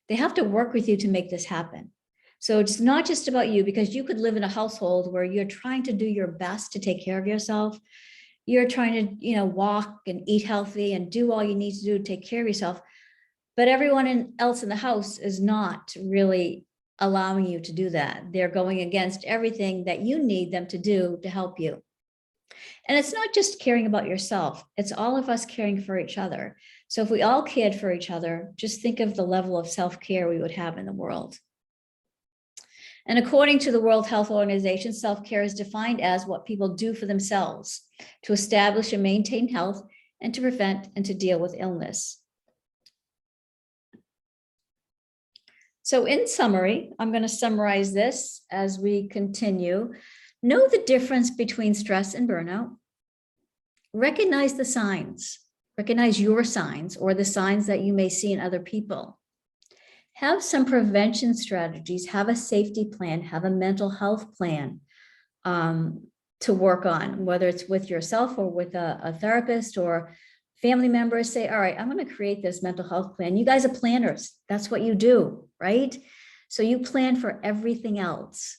They have to work with you to make this happen. So it's not just about you, because you could live in a household where you're trying to do your best to take care of yourself. You're trying to, walk and eat healthy and do all you need to do to take care of yourself. But everyone else in the house is not really allowing you to do that. They're going against everything that you need them to do to help you. And it's not just caring about yourself, it's all of us caring for each other. So if we all cared for each other, just think of the level of self-care we would have in the world. And according to the World Health Organization, self-care is defined as what people do for themselves to establish and maintain health and to prevent and to deal with illness. So in summary, I'm going to summarize this as we continue. Know the difference between stress and burnout. Recognize the signs. Recognize your signs or the signs that you may see in other people. Have some prevention strategies, have a safety plan, have a mental health plan to work on, whether it's with yourself or with a therapist or family members. Say, all right, I'm going to create this mental health plan. You guys are planners. That's what you do, right? So you plan for everything else.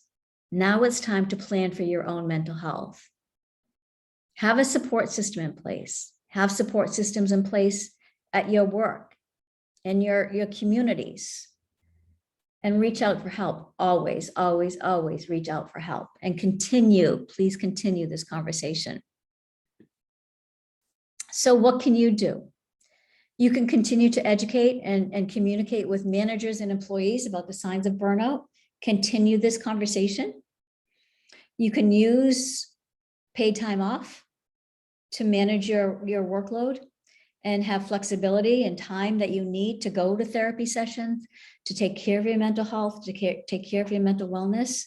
Now it's time to plan for your own mental health. Have a support system in place. Have support systems in place at your work and your communities. And reach out for help. Always, always, always reach out for help. And please continue this conversation. So what can you do? You can continue to educate and communicate with managers and employees about the signs of burnout. Continue this conversation. You can use paid time off to manage your workload and have flexibility and time that you need to go to therapy sessions, to take care of your mental health, to take care of your mental wellness.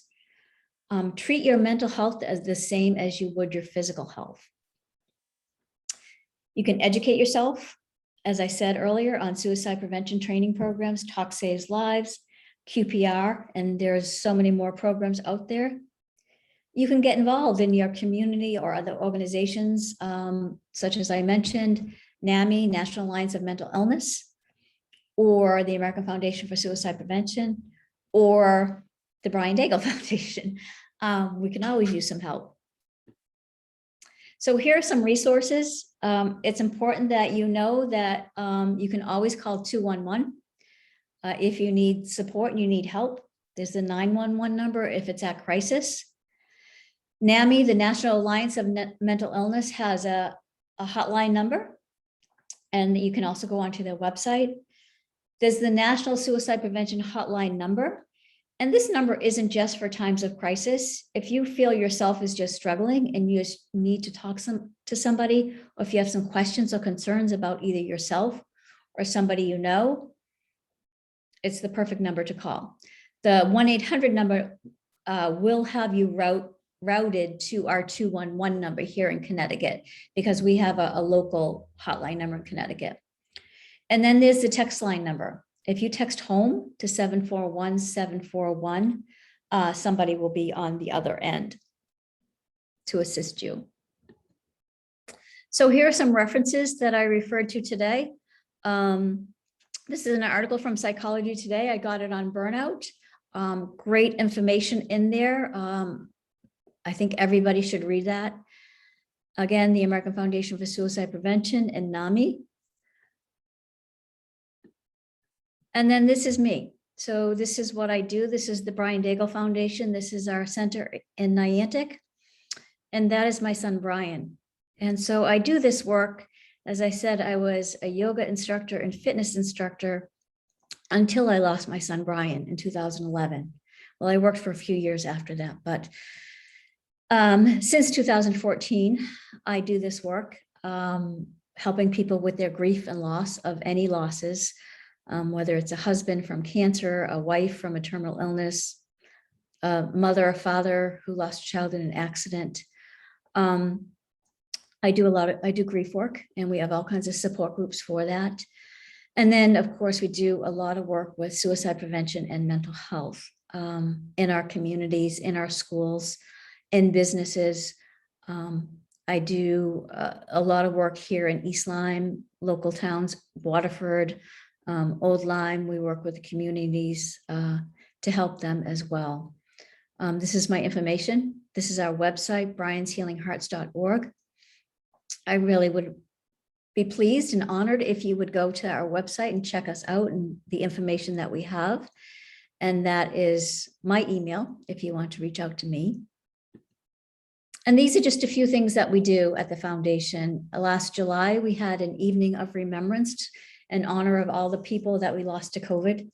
Treat your mental health as the same as you would your physical health. You can educate yourself, as I said earlier, on suicide prevention training programs, Talk Saves Lives, QPR, and there's so many more programs out there. You can get involved in your community or other organizations, such as I mentioned, NAMI, National Alliance of Mental Illness, or the American Foundation for Suicide Prevention, or the Brian Daigle Foundation. We can always use some help. So here are some resources. It's important that you know that you can always call 211 if you need support and you need help. There's the 911 number if it's at crisis. NAMI, the National Alliance of Mental Illness, has a hotline number, and you can also go onto their website. There's the National Suicide Prevention Hotline number, and this number isn't just for times of crisis. If you feel yourself is just struggling and you just need to talk to somebody, or if you have some questions or concerns about either yourself or somebody you know, it's the perfect number to call. The 1-800 number will have you routed to our 211 number here in Connecticut, because we have a local hotline number in Connecticut. And then there's the text line number. If you text home to 741-741, somebody will be on the other end to assist you. So here are some references that I referred to today. This is an article from Psychology Today. I got it on burnout. Great information in there. I think everybody should read that. Again, the American Foundation for Suicide Prevention and NAMI. And then this is me. So this is what I do. This is the Brian Daigle Foundation. This is our center in Niantic. And that is my son, Brian. And so I do this work. As I said, I was a yoga instructor and fitness instructor until I lost my son, Brian, in 2011. Well, I worked for a few years after that, but since 2014, I do this work, helping people with their grief and loss of any losses, whether it's a husband from cancer, a wife from a terminal illness, a mother or father who lost a child in an accident. I do grief work, and we have all kinds of support groups for that. And then, of course, we do a lot of work with suicide prevention and mental health in our communities, in our schools, in businesses. I do a lot of work here in East Lyme, local towns, Waterford, Old Lyme. We work with the communities to help them as well. This is my information. This is our website, brianshealinghearts.org. I really would be pleased and honored if you would go to our website and check us out and the information that we have. And that is my email if you want to reach out to me. And these are just a few things that we do at the foundation. Last July, we had an evening of remembrance in honor of all the people that we lost to COVID.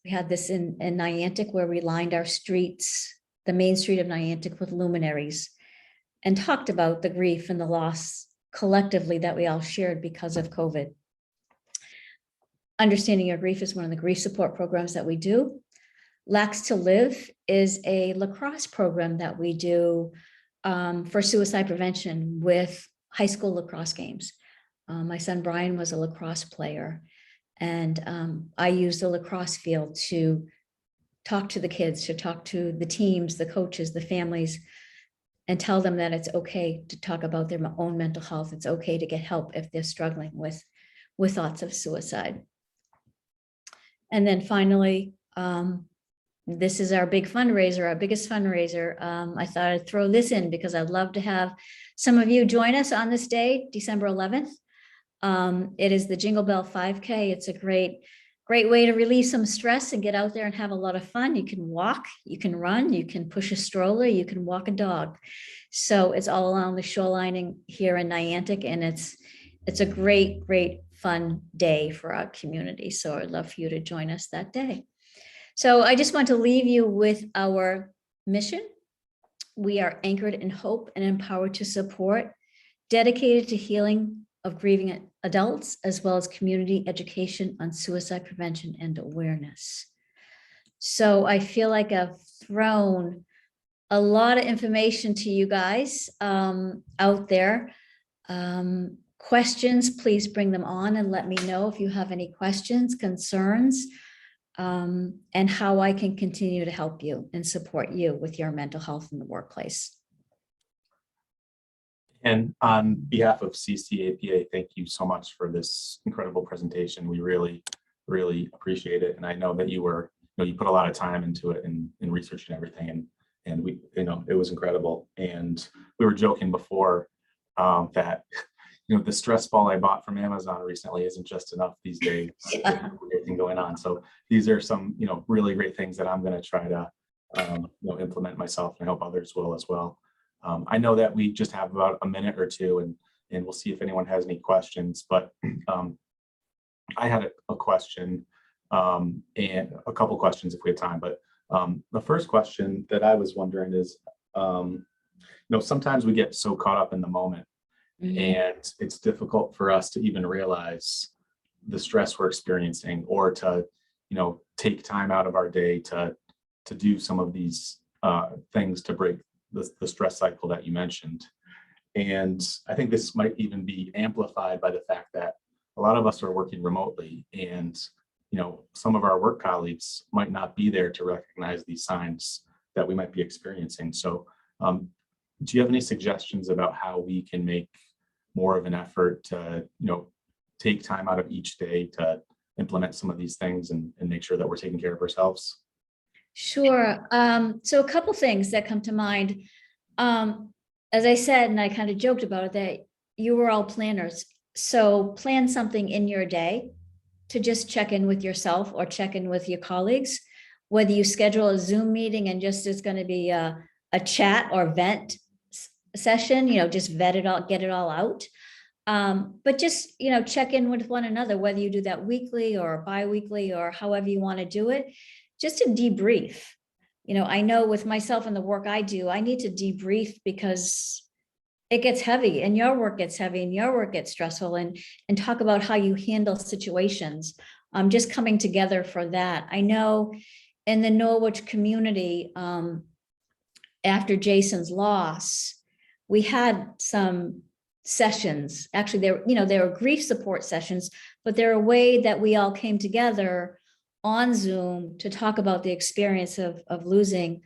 We had this in Niantic, where we lined our streets, the main street of Niantic, with luminaries, and talked about the grief and the loss collectively that we all shared because of COVID. Understanding Your Grief is one of the grief support programs that we do. Lax to Live is a lacrosse program that we do for suicide prevention with high school lacrosse games. My son Brian was a lacrosse player, and I used the lacrosse field to talk to the kids, to talk to the teams, the coaches, the families, and tell them that it's okay to talk about their own mental health. It's okay to get help if they're struggling with thoughts of suicide. And then finally, this is our big fundraiser, our biggest fundraiser. I thought I'd throw this in because I'd love to have some of you join us on this day, December 11th. It is the Jingle Bell 5K. It's a great way to relieve some stress and get out there and have a lot of fun. You can walk, you can run, you can push a stroller, you can walk a dog. So it's all along the shorelining here in Niantic, and it's a great fun day for our community. So I'd love for you to join us that day. So I just want to leave you with our mission. We are anchored in hope and empowered to support, dedicated to healing of grieving adults, as well as community education on suicide prevention and awareness. So I feel like I've thrown a lot of information to you guys out there. Questions, please bring them on and let me know if you have any questions, concerns, and how I can continue to help you and support you with your mental health in the workplace. And on behalf of CCAPA, thank you so much for this incredible presentation. We really appreciate it. And I know that you put a lot of time into it and in researching everything, and we, it was incredible. And we were joking before that, the stress ball I bought from Amazon recently isn't just enough these days. Yeah. With everything going on. So these are some, really great things that I'm going to try to, implement myself, and I hope others will as well. I know that we just have about a minute or two, and we'll see if anyone has any questions, but I had a question and a couple questions if we have time. But the first question that I was wondering is, sometimes we get so caught up in the moment, and it's difficult for us to even realize the stress we're experiencing, or to, take time out of our day to do some of these things to break the stress cycle that you mentioned. And I think this might even be amplified by the fact that a lot of us are working remotely, and some of our work colleagues might not be there to recognize these signs that we might be experiencing. So do you have any suggestions about how we can make more of an effort to take time out of each day to implement some of these things and make sure that we're taking care of ourselves? Sure. So a couple things that come to mind. As I said, and I kind of joked about it, that you were all planners. So plan something in your day to just check in with yourself or check in with your colleagues, whether you schedule a Zoom meeting and just it's going to be a chat or vent session, just vet it all, get it all out. But just, check in with one another, whether you do that weekly or bi-weekly or however you want to do it, just to debrief. I know with myself and the work I do, I need to debrief because it gets heavy and your work gets heavy and your work gets stressful, and talk about how you handle situations. Just coming together for that. I know in the Norwich community, after Jason's loss, we had some sessions. Actually, there were grief support sessions, but they're a way that we all came together on Zoom to talk about the experience of losing,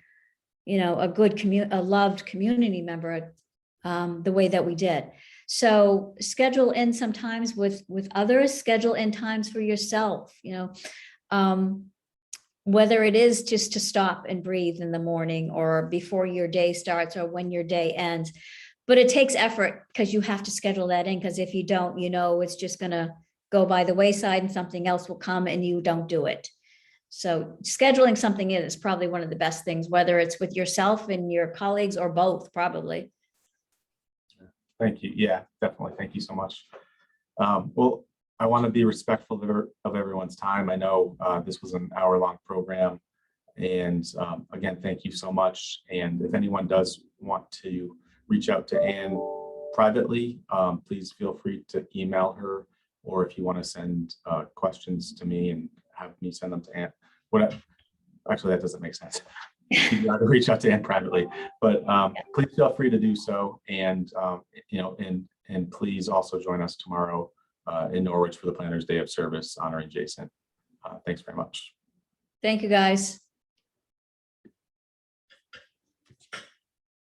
a loved community member, the way that we did. So schedule in sometimes with others, schedule in times for yourself, whether it is just to stop and breathe in the morning or before your day starts or when your day ends. But it takes effort because you have to schedule that in, because if you don't, it's just going to go by the wayside and something else will come and you don't do it. So scheduling something in is probably one of the best things, whether it's with yourself and your colleagues or both, probably. Thank you. Yeah, definitely. Thank you so much. Well, I want to be respectful of everyone's time. I know this was an hour-long program. And again, thank you so much. And if anyone does want to reach out to Anne privately, please feel free to email her, or if you want to send questions to me and have me send them to Anne. Actually, that doesn't make sense. You'd rather reach out to Anne privately, but please feel free to do so. And and please also join us tomorrow in Norwich for the Planners Day of Service honoring Jason. Thanks very much. Thank you, guys.